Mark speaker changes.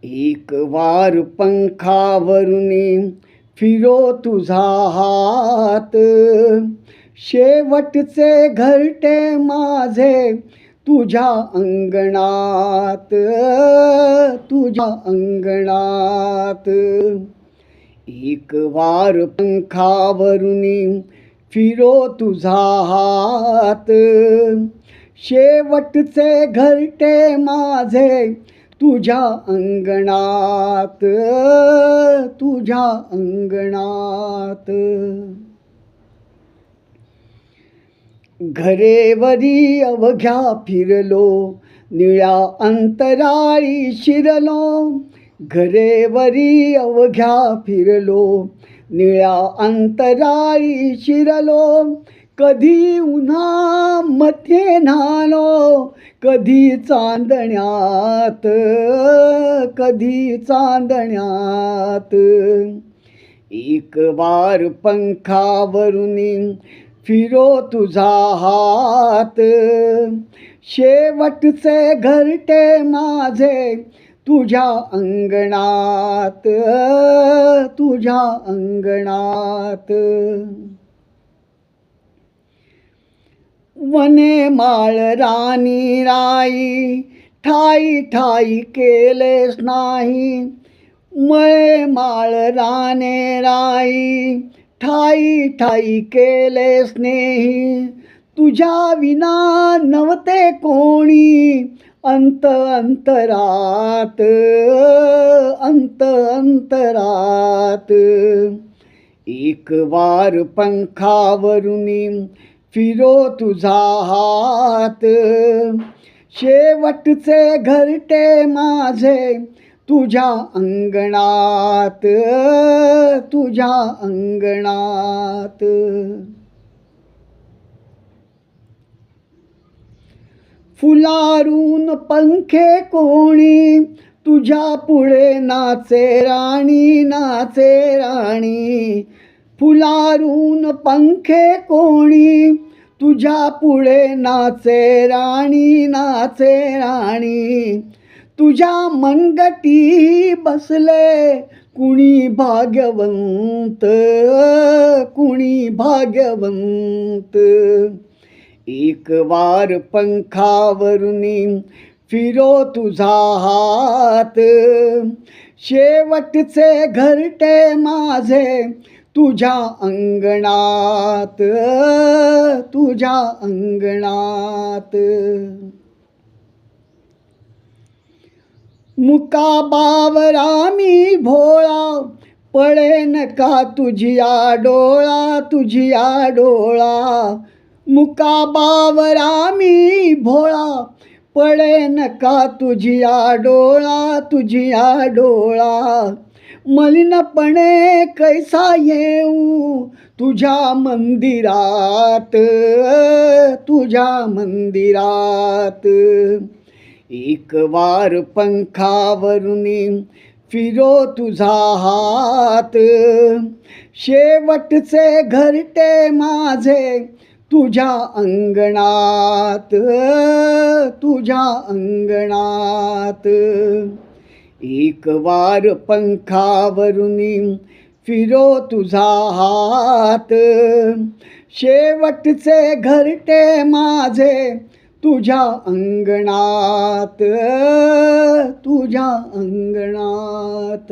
Speaker 1: एक वार पंखावरुनी फिरो तुझा हात, शेवटचे घरटे माझे तुझ्या अंगणात, तुझ्या अंगणात. एक वार पंखावरुनी फिरो तुझा हात, शेवटचे घरटे माझे तुझ्या अंगणात, तुझ्या अंगणात. घरेवरी अवघ्या फिरलो, निळ्या अंतराळी शिरलो. घरेवरी अवघ्या फिरलो, निळ्या अंतराळी शिरलो. कधी उन्हामध्ये न्हालो, कधी चांदण्यात, कधी चांदण्यात. एक वार पंखावरुनी फिरो तुझा हात, शेवटचे घरटे माझे तुझ्या अंगणात, तुझ्या अंगणात. वने माळ राणी राई, ठाई ठाई केलेस नाही. मळे माळ राणे राई, ठाई ठाई केले स्नेही. तुझ्या विना नव्हते कोणी अंत अंतरात, अंत अंतरात. एक वार पंखावरुनी फिरो तुझा हात, शेवटचे घरटे माझे तुझ्या अंगणात, तुझ्या अंगणात. फुलारून पंखे कोणी तुझ्या पुढे नाचे राणी, नाचे राणी. फुलारून पंखे कोणी तुझ्या पुढे नाचे राणी, नाचे राणी. तुझ्या मनगटी बसले कुणी भाग्यवंत, कुणी भाग्यवंत. एक वार पंखावरुनी फिरो तुझा हात, शेवटचे घरटे माझे तुझ्या अंगणात, तुझ्या अंगणात. मुका बावरा मी भोळा, पडेन का तुझिया डोळा, तुझिया डोळा. मुका बावरा मी भोळा, पडेन का तुझिया डोळा, तुझिया डोळा. मलिनपणे कैसा येऊ तुझ्या मंदिरात, तुझ्या मंदिरात. एक वार पंखावरुनी फिरो तुझा हात, शेवटचे घरटे माझे तुझ्या अंगणात, तुझ्या अंगणात. एक वार पंखावरुनी फिरो तुझा हात, शेवटचे घरटे माझे तुझ्या अंगणात, तुझ्या अंगणात.